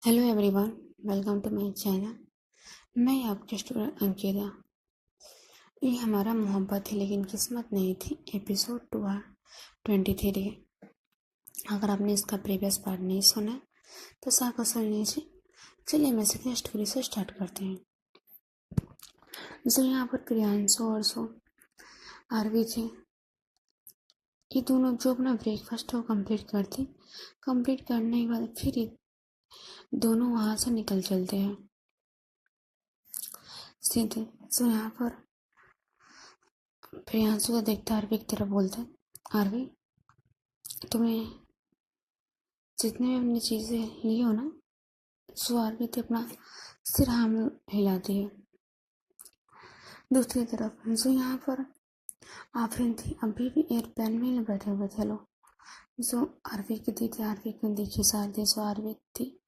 Hello everyone, welcome to my channel. मैं आपकी student Ankita. ये हमारा मोहब्बत थी लेकिन किस्मत नहीं थी एपिसोड 23। अगर आपने इसका प्रीवियस पार्ट नहीं सुना तो साथ सुन लीजिए। चलिए मैं सीधे स्टोरी से स्टार्ट करते हैं। यहाँ पर प्रियांशु और आरवी थे। ये दोनों जो अपना ब्रेकफास्ट हो कंप्लीट करने के बाद फिर दोनों वहाँ से निकल चलते हैं सीधे। यहाँ पर प्रियांशु को देखता आरवी की तरफ बोलता है, आरवी तुम्हें जितने भी अपनी चीज़ें ली हो ना, आरवी तो अपना सिर हम हिलाती है। दूसरी तरफ यहाँ पर आफरीन थी, अभी भी एयरप्लेन में बैठे हुए थे लोग। आरवी की दी थी, आरवी की देखी सारदी आरवी थी।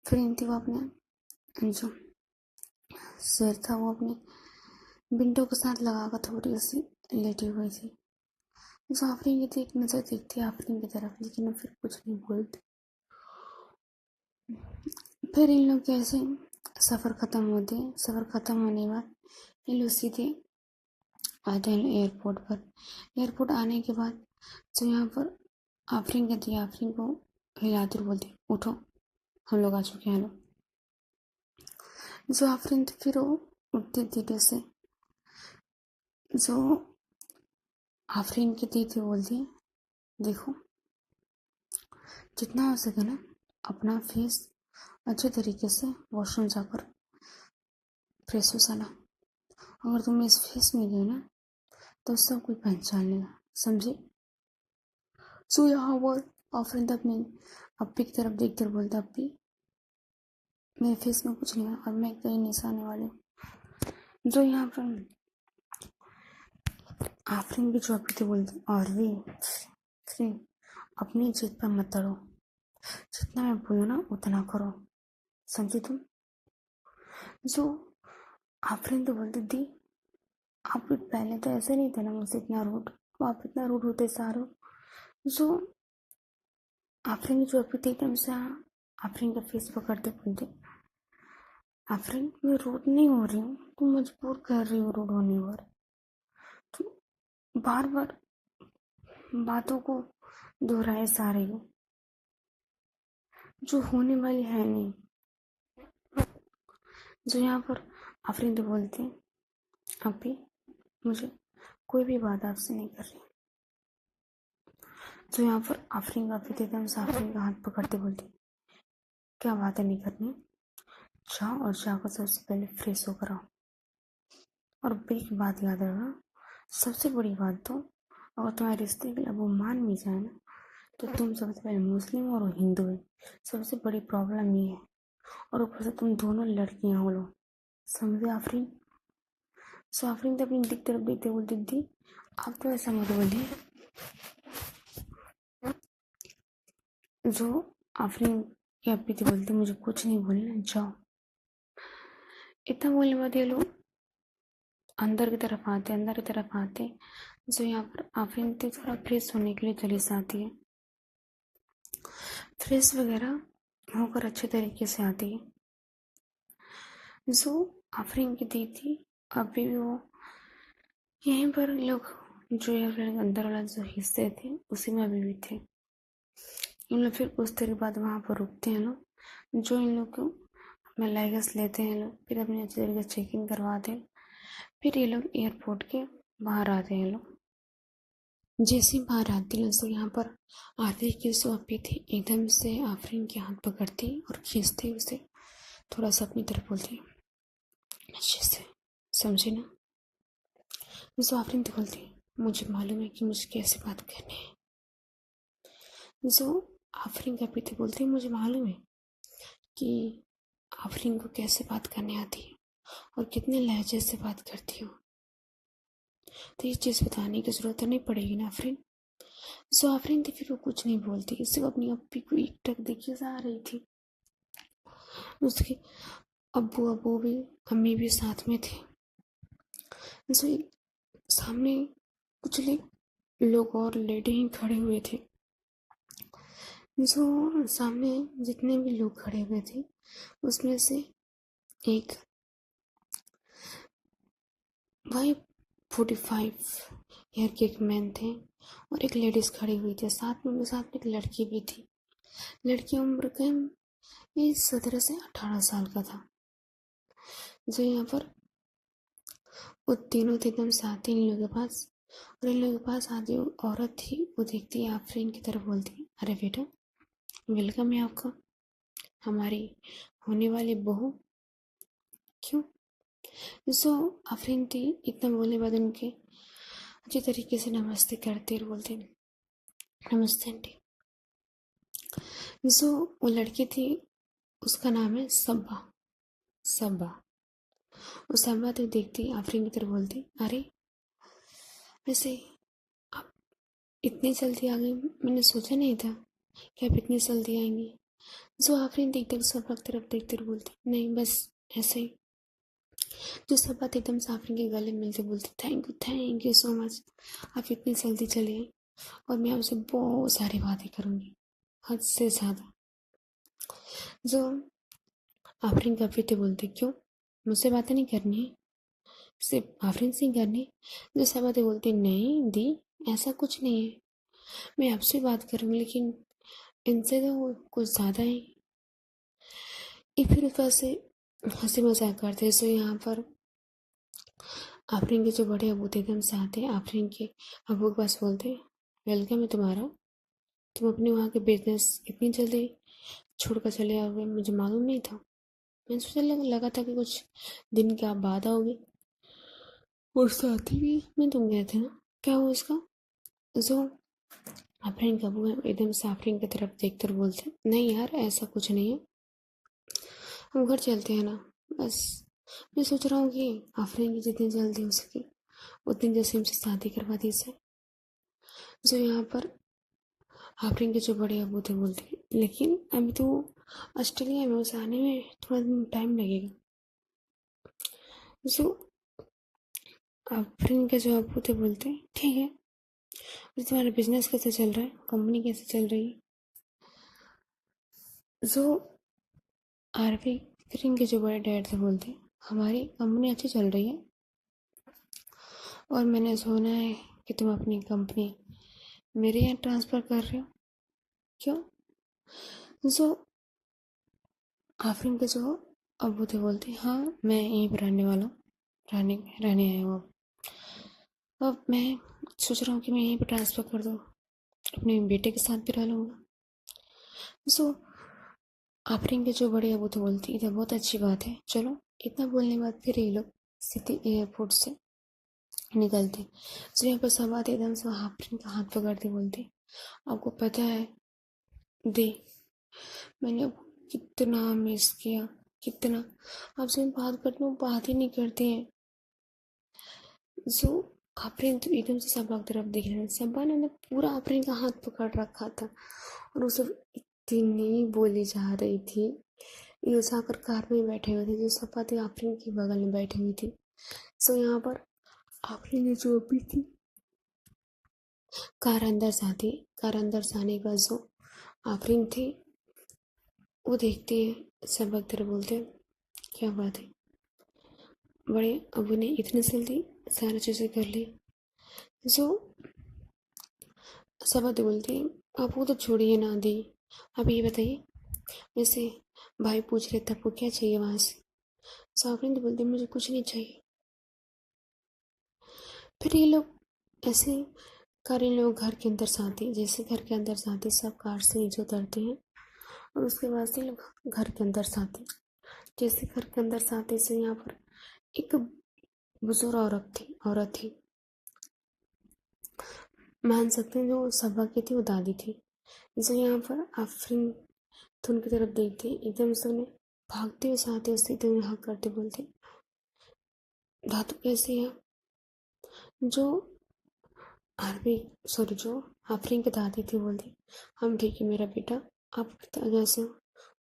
फिर थी वो अपने जो सिर था वो अपने बिंडो के साथ लगाकर थोड़ी सी लेटी हुई थी। आफरीन की थी, एक नज़र देखती आफरीन की तरफ, लेकिन वो फिर कुछ नहीं बोलती। फिर इन लोग कैसे सफ़र ख़त्म होने के बाद ये लोग सीधे आते हैं एयरपोर्ट पर। एयरपोर्ट आने के बाद यहाँ पर आफरीन कहती है, आफरीन को हिलाती बोलती, उठो हम लोग आ चुके हैं लोग। आफरीन थी, फिर वो उठती धीरे से। आफरीन की दीदी बोलती है, देखो जितना हो सके ना अपना फेस अच्छे तरीके से वॉशरूम जाकर फ्रेश हो जाना। अगर तुम इस फेस में गए ना तो सब कोई पहचान लेगा, समझे। यहाँ पर आफरीन अपने अप्पी की तरफ देखकर बोलता, अप्पी मेरे फेस में कुछ नहीं है और मैं कहीं नहीं आने वाली हूँ। यहाँ पर आफरीन की जो अप्पी थी बोलती, और भी अपनी जिद पर मत अड़ो, जितना मैं बोलूँ ना उतना करो, समझी तुम। आफरीन तो बोलती, दी आप पहले तो ऐसे नहीं थे ना मुझसे इतना रूड, आप इतना रूड होते सारो। आफरीन की जो अप्पी थी एकदम से आफरीन का फेस पकड़ते बोलते, आफरीन मैं रूड नहीं हो रही हूँ, तुम मजबूर कर रही हो रूड होने पर। तुम बार बार बातों को दोहराए जा रही हो जो होने वाली है नहीं। यहाँ पर आफरीन तो बोलती, अभी मुझे कोई भी बात आपसे नहीं कर रही। यहाँ पर आफरीन का अभी एकदम से आफरीन का हाथ पकड़ते बोलती, क्या बातें नहीं करनी, जाओ और जाकर सबसे पहले फ्रेश होकर आओ। और एक बात याद रखना, सबसे बड़ी बात तो अगर तुम्हारे रिश्ते के लिए वो मान भी जाए ना तो तुम सबसे पहले मुस्लिम और वो हिंदू है, सबसे बड़ी प्रॉब्लम ये है। और ऊपर से तुम दोनों लड़कियां हो लोग, समझे आफरीन। आफरीन तो अपनी दी तरफ देखते बोलती, दी आप तो ऐसा मत बोलिए। आफरीन की अप्पी थी बोलती, मुझे कुछ नहीं बोलना, जाओ। इतना बोलने बाद ये लोग अंदर की तरफ आते। यहाँ पर आफरीन थोड़ा फ्रेश होने के लिए चली जाती है। फ्रेश वगैरह होकर अच्छे तरीके से आती है। आफरीन की दी थी, अभी भी वो यहीं पर लोग जो अंदर वाला जो हिस्से थे उसी में अभी भी थे। इन लोग फिर कुछ देर बाद वहाँ पर रुकते हैं लोग, इन लोग को अपना लगेज लेते हैं लोग, फिर अपने अच्छे तरीके से चेक इन करवाते हैं। फिर ये लोग एयरपोर्ट के बाहर आते हैं लोग। जैसे ही बाहर आती है तो यहाँ पर आरवी की जो अप्पी थी एकदम से आफरीन के हाथ पकड़ती और खींचती उसे थोड़ा सा अपनी तरफ बोलती, अच्छे से समझे ना। आफरीन तो बोलती, मुझे मालूम है कि मुझे कैसे बात करनी है। आफरीन का पीते बोलती, मुझे मालूम है कि आफरीन को कैसे बात करनी आती है और कितने लहजे से बात करती हो, तो ये चीज़ बताने की ज़रूरत तो नहीं पड़ेगी ना आफरीन। आफरीन थी, फिर वो कुछ नहीं बोलती, सिर्फ अपनी अप्पी को एकटक देखी जा रही थी। उसके अब्बू भी अम्मी भी साथ में थे। सामने कुछ लोग और लेडी ही खड़े हुए थे। जो सामने जितने भी लोग खड़े हुए थे उसमें से एक भाई 45 ईयर के एक मैन थे और एक लेडीज खड़ी हुई थी, साथ में एक लड़की भी थी। लड़की उम्र करीब 17 से 18 साल का था। जो यहाँ पर वो तीनों थे एकदम साथ ही इन लोगों के पास, और इन लोगों के पास आधी औरत थी। वो देखती है आफरीन की तरफ, बोलती है, अरे बेटा, वेलकम है आपका, हमारी होने वाली बहू। क्यों? सो आफरीन थी, इतना बोलने बाद उनके अच्छी तरीके से नमस्ते करते और बोलते, नमस्ते आंटी। सो वो लड़की थी, उसका नाम है सब्बा। सब्बा वो सब्बा तो देखती आफरीन की तरफ, बोलती, अरे वैसे आप इतनी जल्दी आ गई, मैंने सोचा नहीं था कि आप इतनी जल्दी आएंगी। जो आफरीन देखते सब्बा की तरफ देखते और बोलती, नहीं बस ऐसे ही। जो सब्बा एकदम से आफरीन के गले मिलते बोलती, थैंक यू सो मच, आप इतनी जल्दी चले आए और मैं आपसे बहुत सारी बातें करूँगी, हद से ज़्यादा। जो आफरीन काफ़ी थे बोलते, क्यों, मुझसे बातें नहीं करनी है, सिर्फ आफरीन से ही करनी। जो सब बातें बोलती, नहीं दी, ऐसा कुछ नहीं है, मैं आपसे बात करूँगी, लेकिन इनसे तो कुछ ज़्यादा ही। ये फिर ऊपर से हंसी मजाक करते। सो यहाँ पर आफरीन के जो बड़े अबू थे एकदम से आते, आफरीन के अबू के पास बोलते, वेलकम है तुम्हारा, तुम अपने वहाँ के बिजनेस इतनी जल्दी छोड़कर चले आओगे, मुझे मालूम नहीं था। मैंने सोचा लगा था कि कुछ दिन के आप बाद आओगे, और साथ ही में तुम गए थे ना, क्या हुआ इसका? जो आफरीन का अबू एकदम से आफरीन की तरफ देखकर बोलते, नहीं यार, ऐसा कुछ नहीं है, हम घर चलते हैं ना, बस मैं सोच रहा हूँ कि आफरीन की जितनी जल्दी हो सके उतनी जल्दी हमसे शादी करवा दी जाए। जो यहाँ पर आफरीन के जो बड़े अबू थे बोलते, लेकिन अभी तो ऑस्ट्रेलिया में उसे आने में थोड़ा टाइम लगेगा। जो आफरीन के जो अबू थे बोलते, ठीक है, तो तुम्हारा बिजनेस कैसे चल रहा है, कंपनी कैसे चल रही है? जो आफरीन के जो बड़े डैड थे बोलते, हमारी कंपनी अच्छी चल रही है, और मैंने सुना है कि तुम अपनी कंपनी मेरे यहाँ ट्रांसफ़र कर रहे हो। क्यों? जो आफरीन के जो अबू थे बोलते, हाँ मैं यहीं पर रहने वाला हूँ, रहने आया हूँ। अब मैं सोच रहा हूँ कि मैं यहीं पर ट्रांसफ़र कर दूँ, अपने बेटे के साथ भी रह लूँगा। सो आफरीन के जो बड़े अबू थे बोलती, इधर बहुत अच्छी बात है, चलो। इतना बोलने के बाद फिर ये लोग सिटी एयरपोर्ट से निकलते। सो यहाँ पर सब आते, एकदम से आफरीन का हाथ पकड़ते बोलते, आपको पता है दी, मैंने आपको कितना मिस किया, कितना, आपसे बात करती हूँ, बात ही नहीं करती हैं। सो आफरीन तो एकदम से सबा की तरफ देख रहे, सबा ने पूरा आफरीन का हाथ पकड़ रखा था, और उसे इतनी बोली जा रही थी। ये जाकर कार में बैठे हुए थे, जो सबा थी आफरीन के बगल में बैठी हुई थी। सो यहाँ पर आफरीन ने जो भी थी कार अंदर से आती, कार अंदर से आने के बाद जो आफरीन थी वो देखती है सबा की तरफ, बोलते, क्या बात है, बड़े अबू ने इतनी जल्दी सारी चीज़ें कर ली। जो सबा तो बोलती है, आप वो तो छोड़िए ना दी, आप ये बताइए, वैसे भाई पूछ रहे थे आपको क्या चाहिए वहाँ से। साफरीन तो बोलती, मुझे कुछ नहीं चाहिए। फिर ये लोग ऐसे कार, इन लोग घर के अंदर से आते, जैसे घर के अंदर से आते सब कार से नीचे उतरते हैं, और उसके बाद से लोग घर के अंदर से आते। जैसे घर के अंदर से आते से यहाँ पर एक बुजुर्ग औरत थी, मान सकते हैं जो सबा की थी, वो दादी थी। जो यहाँ पर आफरीन तो उनकी तरफ देखते एकदम से उन्हें भागते हुए आते, उससे तो उन्हें हक करते बोलते, धातु कैसे है? जो आरबी सॉरी जो आफरीन की दादी थी बोलती, हम ठीक है मेरा बेटा, आप कैसे हो,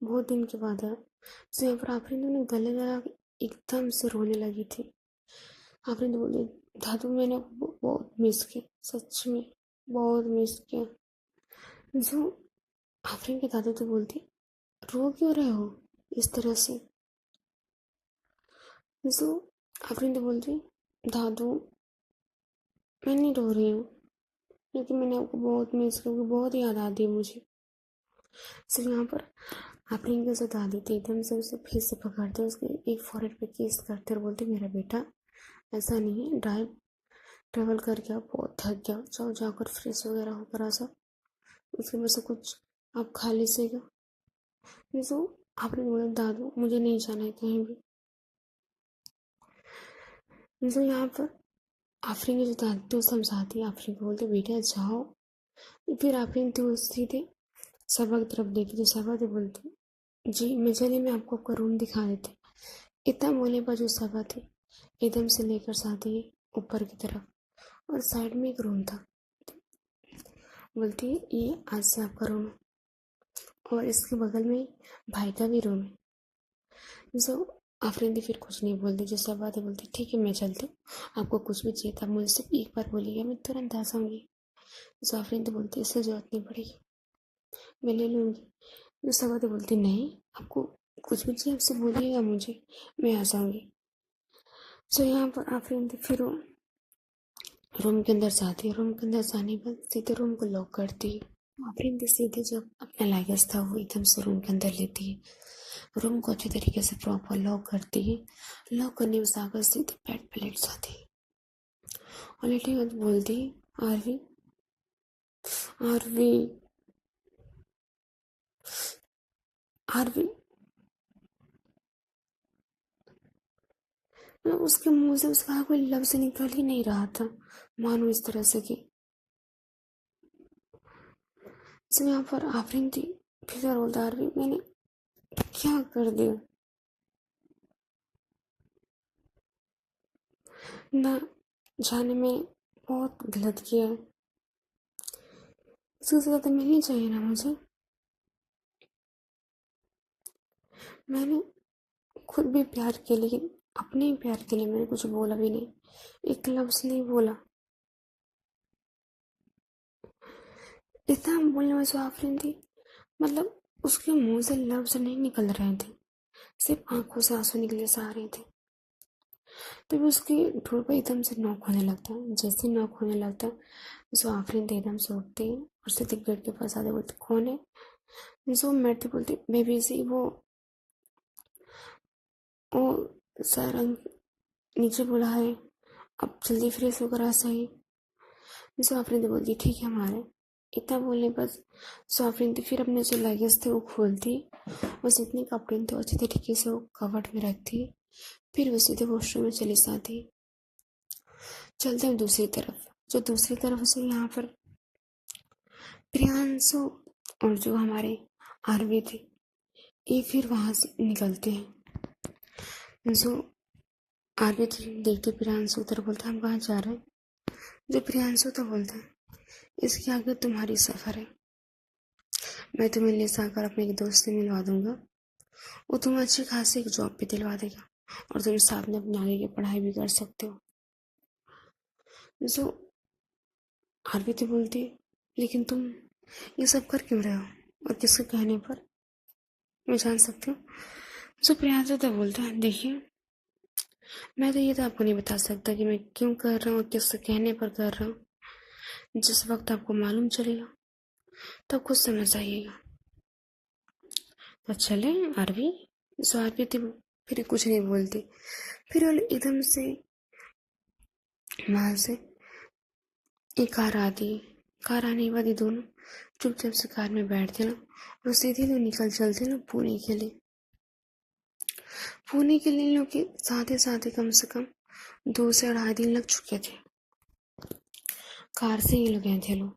बहुत दिन के बाद आया। तो यहाँ पर आफरीन ने गले लगा के एकदम से रोने लगी थी। आफरीन तो बोलती, दादू मैंने बहुत मिस किया, सच में बहुत मिस किया। जो आफरीन की दादी तो बोलती, रो क्यों रहे हो इस तरह से? तो आफरीन तो बोलती, दादू मैं नहीं रो रही हूँ, लेकिन मैंने आपको बहुत मिस करके बहुत याद आती है मुझे। सिर्फ यहाँ पर आफरीन के साथ दादी थी, एकदम से उसे फिर से पकड़ते, उसके एक फॉरहेड पे किस करते और बोलते, मेरा बेटा ऐसा नहीं है, ट्रैवल करके आप बहुत थक गया, जाओ जाकर फ्रेश वगैरह होकर आ जाओ, उसके बाद से कुछ आप खा लीजिएगा। तो आपने बोला, दादू मुझे नहीं जाना है कहीं भी। तो यहाँ पर आफरीन की जो दादी थी वो समझाती, आफरीन को बोलते, बेटा जाओ। फिर आफरीन तो सीधे सबा की तरफ देखी, तो सबा तो बोलती, जी मैं चलिए, मैं आपको आपका रूम दिखा देती। इतना बोलने पर जो सबा थी एकदम से लेकर जाती है ऊपर की तरफ, और साइड में एक रूम था, बोलती है ये आज से आपका रूम है, और इसके बगल में भाई का भी रूम है। जो आफरीन फिर कुछ नहीं बोलती, जो सबा थी बोलती, ठीक है मैं चलती हूँ, आपको कुछ भी चाहिए था मुझे सिर्फ एक बार बोलिएगा, मैं तुरंत आ जाऊँगी। जो आफरीन तो बोलती, इससे जरूरत नहीं पड़ेगी, मैं ले लूँगी। जो सबा तो बोलती, नहीं आपको कुछ भी चाहिए आपसे बोलिएगा मुझे, मैं आ जाऊँगी। तो यहाँ पर आफरीन फिर वो रूम के अंदर जाती है, रूम के अंदर जाने के बाद सीधे रूम को लॉक करती है। आफरीन सीधे जब अपना लगेज था वो एकदम से रूम के अंदर लेती है, रूम को अच्छी तरीके से प्रॉपर लॉक करती है। लॉक करने में सागर सीधे बेड पे लेट जाती है, और लेटने के बाद बोलती है, आरवी आरवी आरवी। मतलब उसके मुंह से उसका कोई लफ्ज निकल ही नहीं रहा था, मानो इस तरह से कि इसमें यहाँ पर आफरीन थी। फिर बोलता, आरवी मैंने क्या कर दिया, ना जाने में बहुत गलत किया है, इससे ज़्यादा मिलनी चाहिए ना मुझे। मैंने खुद भी प्यार किया, लेकिन अपने ही प्यार के लिए मैंने कुछ बोला भी नहीं, एक लफ्ज़ नहीं बोला। इतना बोलने में जो आफरीन थी, मतलब उसके मुंह से लफ्ज़ नहीं निकल रहे थे, सिर्फ आंखों से आंसू निकले से आ रहे थे। तभी उसकी ठोड़ पर एकदम से नॉक होने लगता है, जैसे नॉक होने लगता है जो आफरीन एकदम से उठती है और सीधे गेट के पास आते, बोलती, कौन है? जो मैट बोलती, बेबी सी वो सर नीचे बोला है, अब जल्दी फ्रेश होकर आ सही। जो आफरीन बोलती, ठीक है हमारे। इतना बोलने पर जो आफरीन फिर अपने जो लगेज थे वो खोलती, और जितने कपड़े थे अच्छी तरीके से वो कवर्ड में रखती, फिर वो सीधे वॉशरूम में चली जाती। चलते हैं दूसरी तरफ, जो दूसरी तरफ से यहाँ पर प्रियांशु और जो हमारे आरवी थे, ये फिर वहाँ से निकलते हैं। जो आरवी देखते प्रियांशु उधर बोलते, हम कहाँ जा रहे हैं? जो प्रियांशु तो बोलते हैं, इसके आगे तुम्हारी सफ़र है, मैं तुम्हें ले जाकर अपने एक दोस्त से मिलवा दूंगा, वो तुम्हें अच्छी खासी एक जॉब भी दिलवा देगा, और तुम साथ में अपनी आगे की पढ़ाई भी कर सकते हो। जो आरवी तो बोलती, लेकिन तुम ये सब कर क्यों रहे हो और किसके कहने पर, मैं जान सकती हूँ? जो प्रियांशु तो बोलता है, देखिए मैं तो ये तो आपको नहीं बता सकता कि मैं क्यों कर रहा हूँ, किसके कहने पर कर रहा हूँ। जिस वक्त आपको मालूम चलेगा तब खुद समझ आइएगा। तो चले आरवी। सो आरवी थी फिर कुछ नहीं बोलती, फिर वो एकदम से वहां से एक कार आती है। कार आने के बाद ये दोनों चुपचाप से कार में बैठते ना, और सीधे तो निकल चलते ना पुणे के लिए। पुणे के लिए लोग के साथ ही कम से कम 2 से 2.5 दिन लग चुके थे, कार से ही लोग गए थे लोग।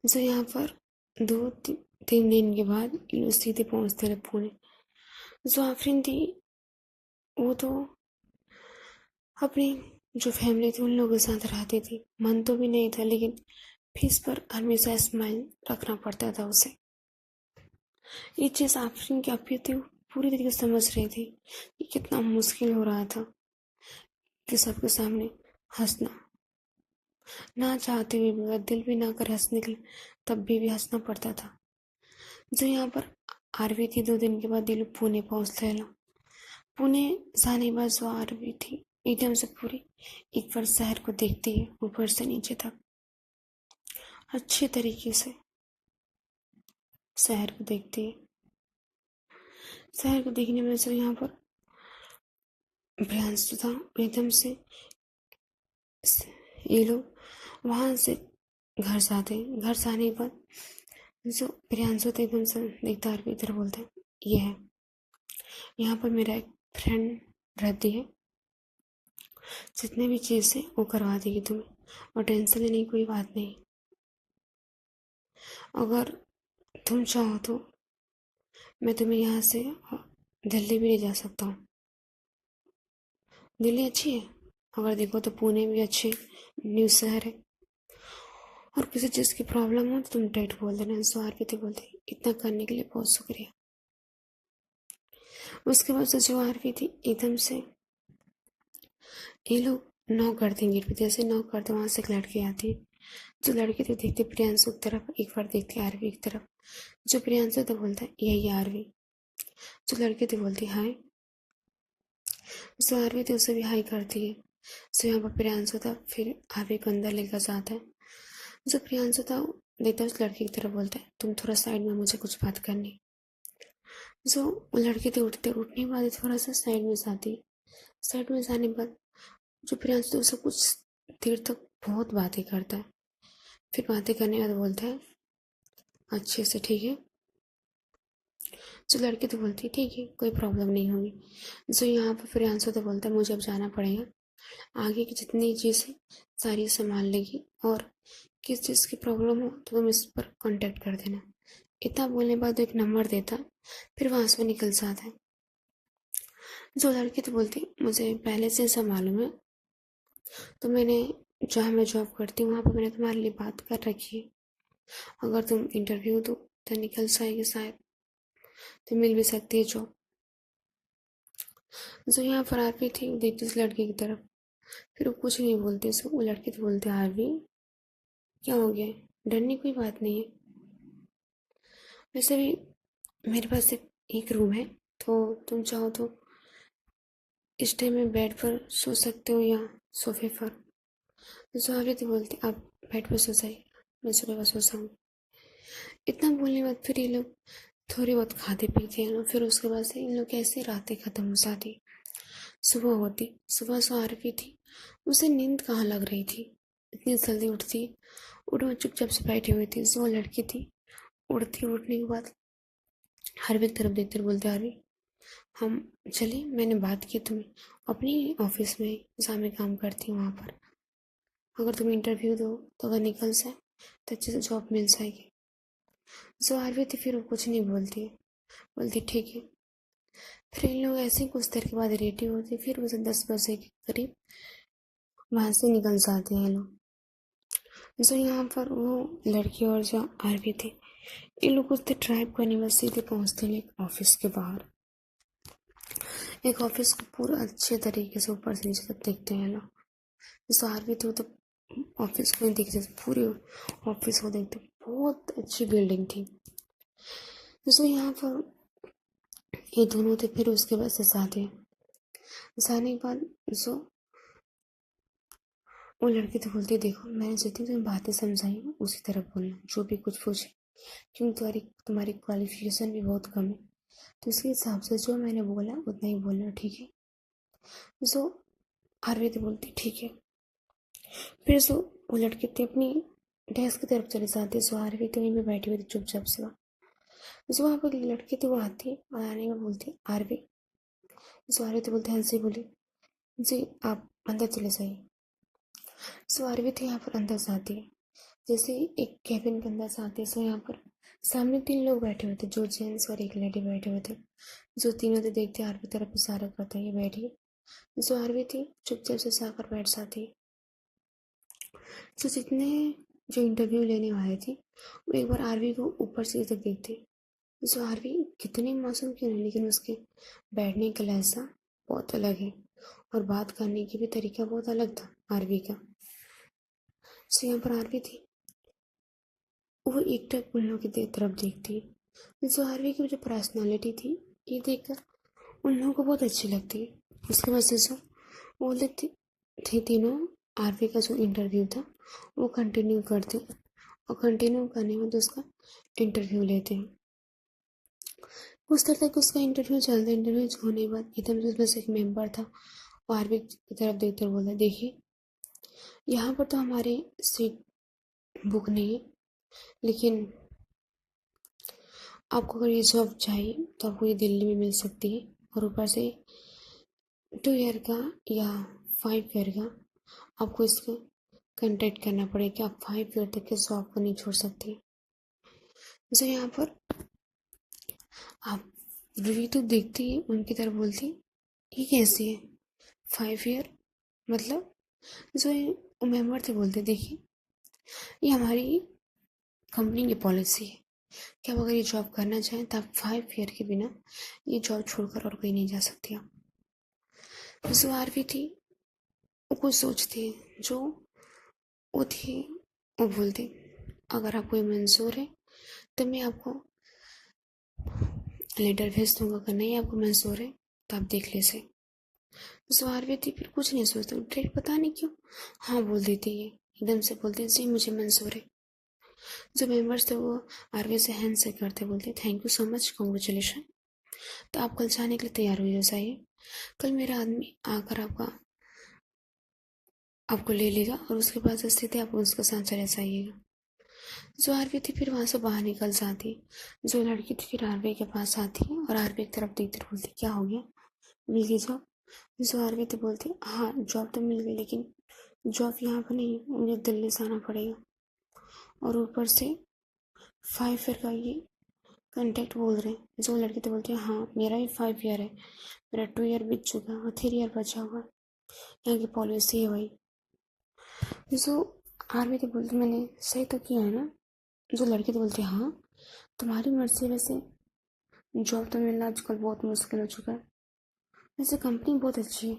जो यहाँ पर 2-3 दिन के बाद ये लोग सीधे पहुँचते रहे पुणे। जो आफरीन थी वो तो अपनी जो फैमिली थी उन लोगों के साथ रहती थी, मन तो भी नहीं था, लेकिन फेस पर हमेशा स्माइल रखना पड़ता था उसे। ये चीज़ आफरीन की अभी थी पूरी तरीके से समझ रही थी कि कितना मुश्किल हो रहा था कि सबके सामने हंसना। ना चाहते हुए भी, दिल भी ना कर हंसने के लिए, तब भी हंसना पड़ता था। जो यहाँ पर आरवी थी, 2 दिन के बाद ये लोग पुणे पहुंचते हैं। पुणे जाने के बाद जो आरवी थी, एकदम से पूरी एक बार शहर को देखती है, ऊपर से नीचे तक अच्छे तरीके से शहर को देखती है। शहर को देखने में जो यहाँ पर भ्रांशु था, एकदम से ये लोग वहां से घर जाते हैं। घर जाने के बाद जो प्रियांशु था, एकदम से देखता है, इधर बोलता है, ये है यहाँ पर मेरा एक फ्रेंड रहती है, जितने भी चीज़ है वो करवा देगी तुम्हें, और टेंशन लेने की कोई बात नहीं। अगर तुम चाहो तो मैं तुम्हें यहाँ से दिल्ली भी ले जा सकता हूँ। दिल्ली अच्छी है, अगर देखो तो पुणे भी अच्छी न्यू शहर है। और किसी चीज़ की प्रॉब्लम हो तो तुम डायरेक्ट बोल देना। स्वार भी थे, बोलते इतना करने के लिए बहुत शुक्रिया। उसके बाद से जो आरवी थी, एकदम से ये लोग नॉक करते हैं गेट पे। जैसे नॉक करते वहां से एक लड़की आती है। जो लड़की तो देखते प्रियांशु की तरफ, एक बार देखती आरवी की तरफ। जो प्रियांशु तो बोलता है यही आरवी। जो लड़की तो बोलती हाय। जो आरवी थी उसे भी हाई करती है। जो यहाँ पर प्रियांशु था, फिर आरवी को अंदर लेकर जाता है। जो प्रियांशु था देखता है उस लड़की की तरफ, बोलता है तुम थोड़ा साइड में, मुझे कुछ बात करनी। जो लड़के थे उठने के बाद थोड़ा सा साइड में जाती। साइड में जाने के बाद जो प्रियांशु उससे कुछ देर तक बहुत बातें करता है। फिर बातें करने के बाद बोलता है अच्छे से, ठीक है। जो लड़की तो बोलती है ठीक है, कोई प्रॉब्लम नहीं होगी। जो यहाँ पर प्रियांशु तो बोलता है मुझे अब जाना पड़ेगा, आगे की जितनी चीज़ें सारी संभाल लेगी, और किस चीज़ की प्रॉब्लम हो तो तुम इस पर कांटेक्ट कर देना। इतना बोलने के बाद एक नंबर देता, फिर वहाँ से निकल जाता है। जो लड़की तो बोलती मुझे पहले से सब मालूम है, तो मैंने जहाँ मैं जॉब करती हूँ वहाँ पर मैंने तुम्हारे लिए बात कर रखी है। अगर तुम इंटरव्यू दो तो निकल जाएगी, शायद तो मिल भी सकती है जॉब। जो यहाँ पर आरवी थी वो देखती उस लड़की की तरफ, फिर वो कुछ नहीं बोलती। उसको वो लड़की तो बोलते आरवी क्या हो गया, डरने की कोई बात नहीं है। वैसे भी मेरे पास एक रूम है, तो तुम चाहो तो इस टाइम में बेड पर सो सकते हो या सोफे पर। जो आरवी थी बोलती आप बेड पर सो जाइए, मैं सोफे पर सो जाऊँगी। इतना बोलने के बाद फिर ये लोग थोड़ी बहुत खाते पीते हैं। फिर उसके बाद से इन लोग कैसे रातें खत्म हो जाती। सुबह होती, सुबह सो आ रही थी, उसे नींद कहाँ लग रही थी, इतनी जल्दी उठती। उठ चुपचाप से बैठी हुई थी। जो लड़की थी उठती, उठने के बाद हार्वी की तरफ देखते बोलते हार्वी हम चलिए, मैंने बात की तुम्हें अपनी ऑफिस में जहाँ मैं काम करती हूँ वहाँ पर, अगर तुम इंटरव्यू दो तो अगर निकल जाए तो अच्छे से जॉब मिल जाएगी। जो हार्वी थी फिर वो कुछ नहीं बोलती, बोलती ठीक है। फिर इन लोग ऐसे ही कुछ देर के बाद रेडी होते, फिर उसे 10 बजे के करीब वहाँ से निकल जाते हैं लोग। जो यहाँ पर वो लड़की और जो आरवी थे, इन लोग कुछ ड्राइव करने में सीधे पहुँचते हैं एक ऑफिस के बाहर। एक ऑफिस को पूरा अच्छे तरीके से ऊपर से नीचे तक देखते हैं लोग। जैसे आरवी थे तो ऑफिस को नहीं देखते, पूरे ऑफिस को देखते। बहुत अच्छी बिल्डिंग थी। जैसे यहाँ पर ये दोनों थे, फिर उसके बाद से जाने के बाद जो वो लड़की तो बोलती देखो मैंने जितनी तुम्हें बातें समझाई उसी तरह बोलना, जो भी कुछ पूछे, क्योंकि तुम्हारी क्वालिफिकेशन भी बहुत कम है, तो इसके हिसाब से जो मैंने बोला उतना ही बोलना, ठीक है। जो आरवी तो बोलती ठीक है। फिर जो वो लड़की थी अपनी डेस्क की तरफ चले जाती, सो आरवी तो वहीं पे बैठी हुई थी चुपचाप से। जो वहाँ पर लड़की थी वो आती और आने में बोलती आरवी। जो आरवी तो बोलते हाँ जी बोली, जी आप अंदर चले जाइए। सो आरवी थी यहाँ पर अंदर जाती है। जैसे ही एक कैबिन के अंदर से आते, सो यहाँ पर सामने 3 लोग बैठे हुए थे, जो जेंट्स और एक लेडी बैठे हुए थे। जो तीनों थे देखते आरवी तरफ इशारा करता है ये बैठिए। जो आरवी थी चुपचाप से जाकर बैठ जाती। तो जितने जो इंटरव्यू लेने आए थे वो एक बार आरवी को ऊपर से तक देखते। जो आरवी कितनी मासूम क्यों नहीं, लेकिन उसके बैठने का लहजा बहुत अलग है, और बात करने की भी तरीका बहुत अलग था आरवी का। सो यहाँ पर आरवी थी, वो एकटक उन लोगों की तरफ देखती है। जो आरवी की जो पर्सनालिटी थी ये देखकर उन लोगों को बहुत अच्छी लगती है। उसके बाद से जो बोले थे तीनों, आरवी का जो इंटरव्यू था वो कंटिन्यू करते और कंटिन्यू करने में तो उसका इंटरव्यू लेते हैं। कुछ देर तक उसका इंटरव्यू चलता, इंटरव्यू होने के बाद एकदम से उसमें से एक मेंबर था, वो आरवी की तरफ देखते हुए बोला, देखिए यहाँ पर तो हमारी सीट बुक नहीं है, लेकिन आपको अगर ये जॉब चाहिए तो आपको ये दिल्ली में मिल सकती है, और ऊपर से 2 ईयर का या 5 ईयर का आपको इसका कंटेक्ट करना पड़ेगा। आप 5 ईयर तक के जॉब को नहीं छोड़ सकते। जो यहाँ पर आप रिव्यू तो देखती है, उनकी तरफ बोलती ये कैसी है 5 ईयर, मतलब जो मेंबर थे बोलते देखिए ये हमारी कंपनी की पॉलिसी है कि आप अगर ये जॉब करना चाहें तो आप 5 ईयर के बिना ये जॉब छोड़कर और कहीं नहीं जा सकती। आप जो आरवी थी वो कुछ सोचती है, जो वो थी वो बोलती अगर आपको ये मंजूर है तो मैं आपको लेटर भेज दूंगा, अगर नहीं आपको मंजूर है तो आप देख ले से। जो आरवी थी फिर कुछ नहीं सोचती, डायरेक्ट पता नहीं क्यों हाँ बोल देती है, एकदम से बोलती जी मुझे मंजूर है। जो मेंबर्स थे वो आरवी से हैंड शेक करते बोलते thank you so much, congratulation. तो आप कल जाने के लिए तैयार हो जाइए, कल मेरा आदमी आकर आपको ले लेगा और उसके पास स्थिति आप उसके साथ चले जाइएगा। जो आरवी थी फिर वहाँ से बाहर निकल जाती, जो लड़की थी फिर आरवी के पास आती और आरवी की तरफ देखती बोलती क्या हो गया, मिल गई जॉब। जो आरवी थी बोलती हाँ जॉब तो मिल गई, लेकिन जॉब यहाँ पर नहीं, मुझे दिल्ली से आना पड़ेगा, और ऊपर से 5 ईयर का ये कॉन्ट्रैक्ट बोल रहे हैं। जो लड़की तो बोलती है हाँ मेरा ही 5 ईयर है, मेरा 2 ईयर बीत चुका और 3 ईयर बचा हुआ, यहाँ की पॉलिसी है भाई। जो आरवी तो बोलती मैंने सही तो किया है ना। जो लड़की तो बोलती हाँ तुम्हारी मर्जी, वैसे जॉब तो मिलना आजकल बहुत मुश्किल हो चुका है, वैसे कंपनी बहुत अच्छी है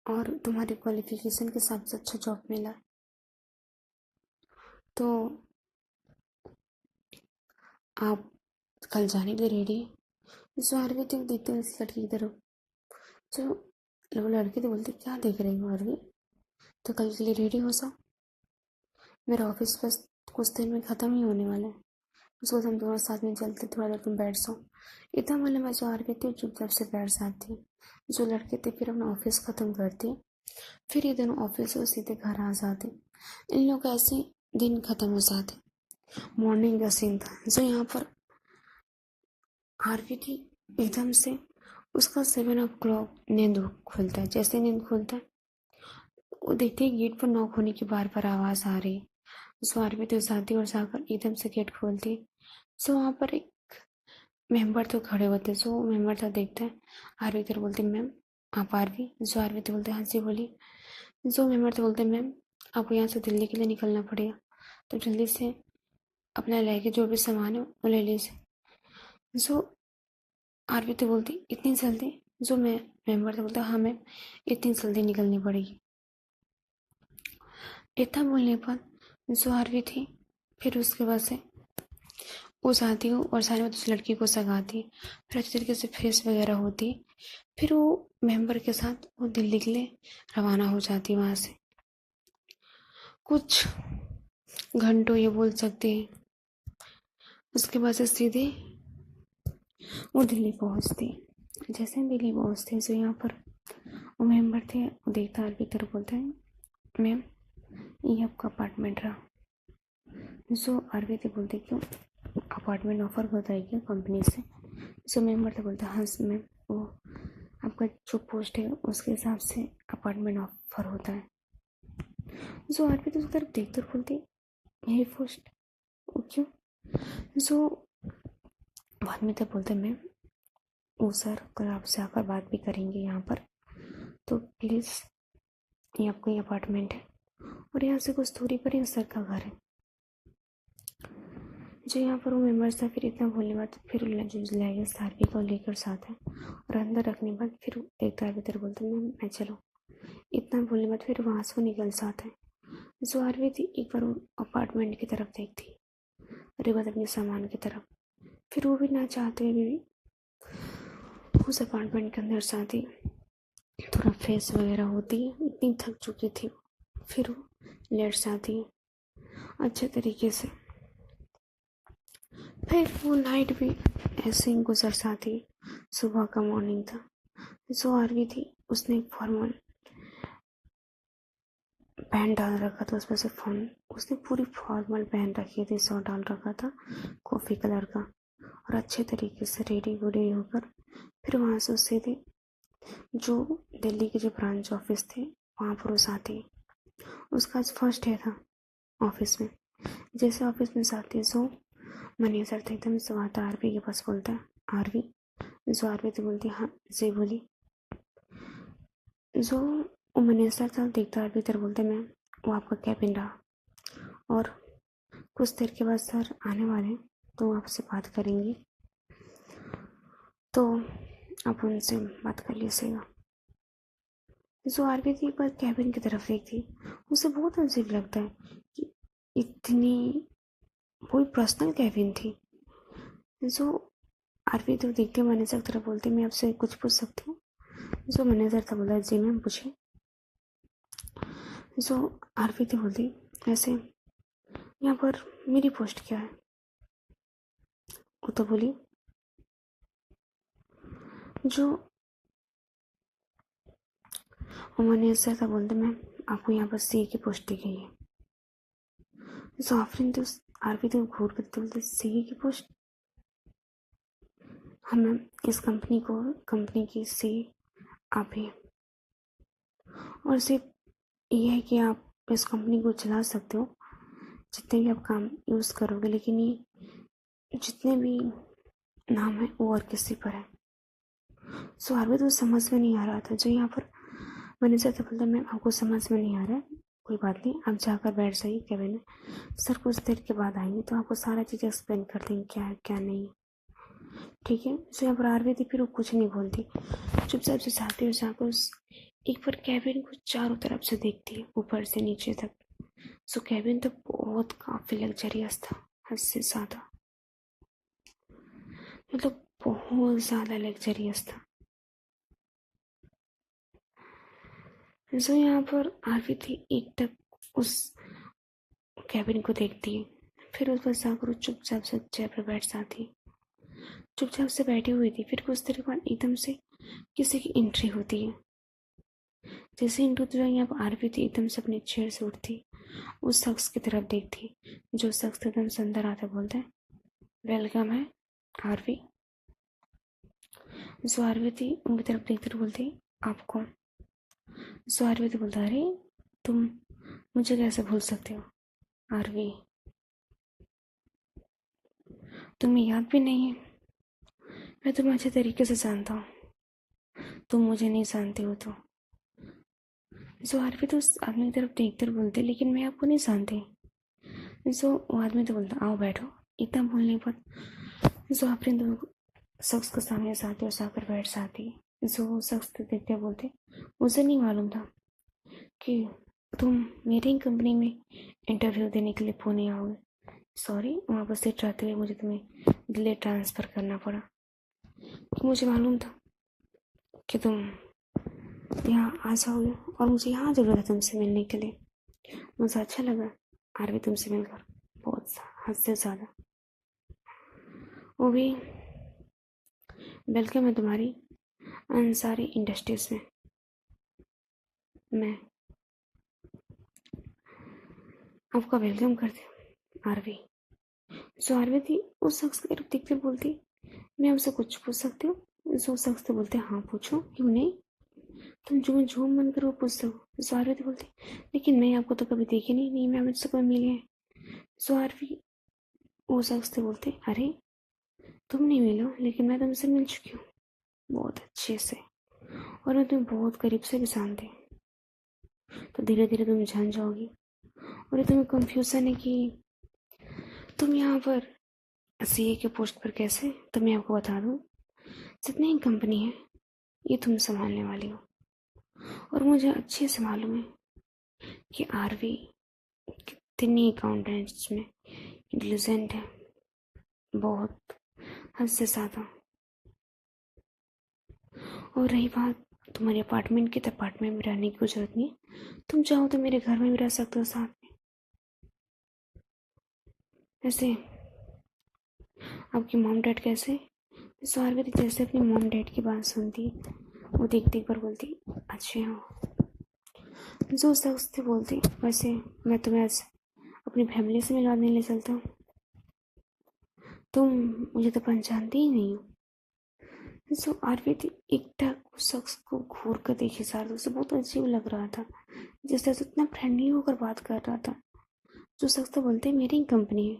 और तुम्हारी क्वालिफिकेशन के हिसाब से अच्छा जॉब मिला है, तो आप कल जाने के लिए रेडी है। जो आरवी थी देखते हैं इस लड़की की तरफ, जो वो लड़की तो बोलती क्या देख रही हो आरवी, तो कल के लिए रेडी हो सा, मेरा ऑफिस बस कुछ देर में ख़त्म ही होने वाला है, उसको हम दोनों साथ में चलते, थोड़ा देर तुम बैठ सो। इतना बोले मैं जो आरवी थी चुपचाप से बैठ जाती, जो लड़के थे फिर अपना ऑफिस ख़त्म करते, फिर ये दोनों ऑफिस से सीधे घर आ जाते। इन लोग का ऐसे दिन ख़त्म हो जाते। मॉर्निंग का सीन था, जो यहाँ पर आरवी थी एकदम से उसका 7 o'clock नींद खुलता है, जैसे नींद खुलता है वो देखती है गेट पर नॉक होने की बार बार आवाज़ आ रही, सो आरवी तो जाती और जाकर एकदम से गेट खोलती। सो वहाँ पर एक मेंबर तो खड़े होते, सो मेंबर तो देखता है, आरवी तो बोलते मैम आप आरवी, जो आरवी तो बोलते हाँ जी बोलिए। जो मेंबर तो बोलते मैम आपको यहाँ से दिल्ली के लिए निकलना पड़ेगा, तो जल्दी से अपना लेके जो भी सामान है वो ले लीजिए। जो आरवी तो बोलती इतनी जल्दी, जो मैं मेंबर तो बोलता हाँ मैम इतनी जल्दी निकलनी पड़ेगी। इतना बोलने पर जो आरवी थी फिर उसके बाद से वो जाती हूँ और सारे उस लड़की को सगाती, फिर अच्छी तरीके से फेस वगैरह होती, फिर वो मेंबर के साथ वो दिल्ली के लिए रवाना हो जाती वहाँ से। कुछ घंटों ये बोल सकते हैं, उसके बाद से सीधे वो दिल्ली पहुँचती। जैसे दिल्ली पहुँचते जो यहाँ पर वो मेंबर थे वो देखता आरवी तरफ बोलते हैं मैम ये आपका अपार्टमेंट रहा। जो आरवी थे बोलते क्यों अपार्टमेंट ऑफर होता है क्या कंपनी से। जो मेंबर थे बोलते हाँ मैम वो आपका जो पोस्ट है उसके हिसाब से अपार्टमेंट ऑफर होता है। जो आरवी तो उस तरफ देखते और बोलते यही पोस्ट क्यों। जो बाद में तब बोलते मैम वो सर कल आपसे आकर बात भी करेंगे यहाँ पर, तो प्लीज़ ये आपका ये अपार्टमेंट है और यहाँ से कुछ दूरी पर ही सर का घर है। जो यहाँ पर वो मेम्बर्स था फिर इतना बोलने बाद फिर जो लगेज आरवी को लेकर साथ है और अंदर रखने के बाद फिर एक आरवी तरह बोलते मैम मैं चलो, इतना बोलने बाद फिर वहाँ से वो निकल जाता है। जो आरवी थी एक बार अपार्टमेंट की तरफ देखती, रिबत अपने सामान की तरफ। फिर वो भी ना चाहते हुए भी उस अपार्टमेंट के अंदर जाती, थोड़ा फ्रेश वगैरह होती, इतनी थक चुकी थी। फिर वो लेट जाती अच्छे तरीके से। फिर वो नाइट भी ऐसे ही गुजर जाती। सुबह का मॉर्निंग था। जो आरवी थी उसने एक फॉर्मल पैंट डाल रखा था, उसमें से उसने पूरी फॉर्मल पहन रखी थी, शर्ट डाल रखा था कॉफ़ी कलर का, और अच्छे तरीके से रेडी वेडी होकर फिर वहाँ से उससे थे जो दिल्ली के जो ब्रांच ऑफिस थे वहाँ पर उस आती। उसका आज फर्स्ट डे था ऑफिस में। जैसे ऑफिस में जाती जो मैनेजर थे एकदम से आता, आरवी के पास बोलता है आरवी। जो आरवी तो बोलती हाँ जी बोली। जो वो मैनेजर था देखता आरवी इधर बोलते मैं वो आपका कैबिन रहा और कुछ देर के बाद सर आने वाले हैं तो आपसे बात करेंगी, तो आप उनसे बात कर लीजिएगा। जो आरवी थी पर कैबिन की तरफ देखती, उसे बहुत अजीब लगता है कि इतनी पूरी पर्सनल कैबिन थी। जो आरवी तो देखते मैनेजर की तरफ बोलती मैं आपसे कुछ पूछ सकती हूँ। जो मैनेजर था बोला जी मैम पूछे। जो आरवी थी बोलती ऐसे यहाँ पर मेरी पोस्ट क्या है। वो तो बोली जो मैनेजर था बोलते मैम आपको यहाँ पर सी की पोस्ट दी गई है। जो आफरीन तो आरवी तो घूर करते बोलते सी की पोस्ट। हाँ मैम इस कंपनी की सी आप ही, और सिर्फ ये है कि आप इस कंपनी को चला सकते हो जितने भी आप काम यूज़ करोगे, लेकिन ये जितने भी नाम है वो और किसी पर है। सो आरवी तो समझ में नहीं आ रहा था। जो यहाँ पर मैनेजर था बोलता मैम आपको समझ में नहीं आ रहा है, कोई बात नहीं आप जाकर बैठ जाइए कैबिन में, सर कुछ देर के बाद आएंगे तो आपको सारा चीज़ एक्सप्लेन कर देंगे क्या है क्या नहीं। ठीक है। सो यहाँ पर आरवी थी फिर वो कुछ नहीं बोलती, चुपचाप से जाती और जाकर उस एक बार कैबिन को चारों तरफ से देखती है ऊपर से नीचे तक। सो कैबिन तो बहुत काफ़ी लग्जरियस था, हद से ज़्यादा, मतलब बहुत ज़्यादा लग्जरियस था। सो यहाँ पर आरवी थी एक तक उस कैबिन को देखती है, फिर उस पर जाकर चुपचाप से चेयर पर बैठ जाती। चुपचाप से बैठी हुई थी, फिर कुछ देर के बाद एकदम से किसी की एंट्री होती है। जैसे एंट्री होती है यहाँ पर आरवी थी एकदम से अपने चेयर से उठती, उस शख्स की तरफ देखती। जो शख्स एकदम से अंदर आता बोलता है वेलकम है आरवी। जो आरवी थी उनकी तरफ देखते हुए बोलती आप कौन। जो आरवी थी बोलता अरे तुम मुझे कैसे भूल सकते हो आरवी, तुम्हें याद भी नहीं है, मैं तुम्हें अच्छे तरीके से जानता हूँ, तुम मुझे नहीं जानते हो। तो जो आरवी तो उस आदमी की तरफ देखते हुए बोलते लेकिन मैं आपको नहीं जानती। जो वो आदमी तो बोलता आओ बैठो। इतना बोलने पर जो आफरीन तो शख्स के सामने जाती और जाकर बैठ जाती। जो शख्स को देखते बोलते मुझे नहीं मालूम था कि तुम मेरी कंपनी में इंटरव्यू देने के लिए पुणे आओगे। सॉरी वहाँ पर सीट रहते हुए मुझे तुम्हें दिल्ली ट्रांसफ़र करना पड़ा। मुझे मालूम था कि तुम यहाँ आ जाओगे और मुझे यहाँ ज़रूरत है तुमसे मिलने के लिए। मुझे अच्छा लगा आरवी तुमसे मिलकर, बहुत हद से ज़्यादा। वो भी वेलकम है तुम्हारी अंसारी इंडस्ट्रीज़ में। मैं आपका वेलकम करती हूँ आरवी। जो आरवी थी उस शख्स की तरफ देखते बोलती मैं आपसे कुछ पूछ सकती हूँ। जो शख्स तो बोलते हाँ पूछो क्यों नहीं, तुम जो मन करो पूछ सको। जो आरवी तो बोलती लेकिन मैं आपको तो कभी देखी नहीं मैं मुझसे कोई मिले हैं। जो आरवी वो शख्स तो बोलते अरे तुम नहीं मिलो लेकिन मैं तुमसे मिल चुकी हूँ बहुत अच्छे से, और मैं तुम्हें बहुत करीब से भी जानती, तो धीरे धीरे तुम जान जाओगी। और ये तुम्हें कंफ्यूजन है कि तुम यहाँ पर सीए के पोस्ट पर कैसे, तो मैं आपको बता दूँ जितनी ही कंपनी है ये तुम संभालने वाली हो, और मुझे अच्छे से मालूम है कि आरवी कितनी अकाउंटेंट्स में इंटेलिजेंट है, बहुत, हद से ज़्यादा। और रही बात तुम्हारे अपार्टमेंट की, तो अपार्टमेंट में रहने की कोई जरूरत नहीं है, तुम चाहो तो मेरे घर में भी रह सकते हो साथ में। ऐसे आपकी मॉम डैड कैसे? स्वारवती जैसे अपनी मॉम डैड की बात सुनती, वो देख देख कर बोलती, अच्छे हो। जो शख्स से बोलती, वैसे मैं तुम्हें आज अपनी फैमिली से मिलवाने ले चलता हूँ, तुम मुझे तो पहचानती ही नहीं हो। सो आरती एकटक उस शख्स को घूर कर देखी सार, उसे बहुत अजीब लग रहा था, जिस तरह से इतना फ्रेंडली होकर बात कर रहा था। जो शख्स तो बोलते मेरी कंपनी है,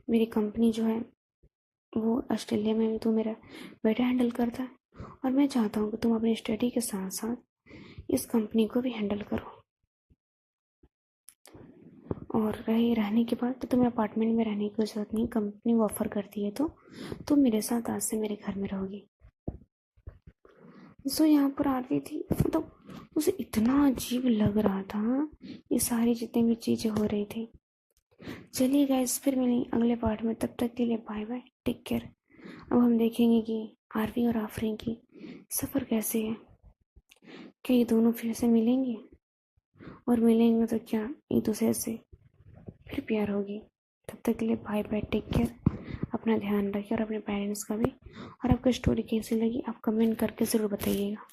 मेरी कंपनी जो है वो ऑस्ट्रेलिया में भी तो मेरा बेटा हैंडल करता है, और मैं चाहता हूँ कि तुम अपनी स्टडी के साथ साथ इस कंपनी को भी हैंडल करो। और रहे रहने के बाद तो तुम्हें अपार्टमेंट में रहने की ज़रूरत नहीं, कंपनी वो ऑफ़र करती है, तो तुम मेरे साथ आज से मेरे घर में रहोगी। सो यहाँ पर आ रही थी, मतलब उसे इतना अजीब लग रहा था, ये सारी जितनी भी चीज़ें हो रही थी। चलिए गाइस, फिर मिलेंगे अगले पार्ट में, तब तक के लिए बाय बाय, टेक केयर। अब हम देखेंगे कि आरवी और आफरीन की सफ़र कैसे है, क्या ये दोनों फिर से मिलेंगे, और मिलेंगे तो क्या एक दूसरे से फिर प्यार होगी। तब तक के लिए बाय बाय, टेक केयर, अपना ध्यान रखिए और अपने पेरेंट्स का भी। और आपको स्टोरी कैसी लगी आप कमेंट करके ज़रूर बताइएगा।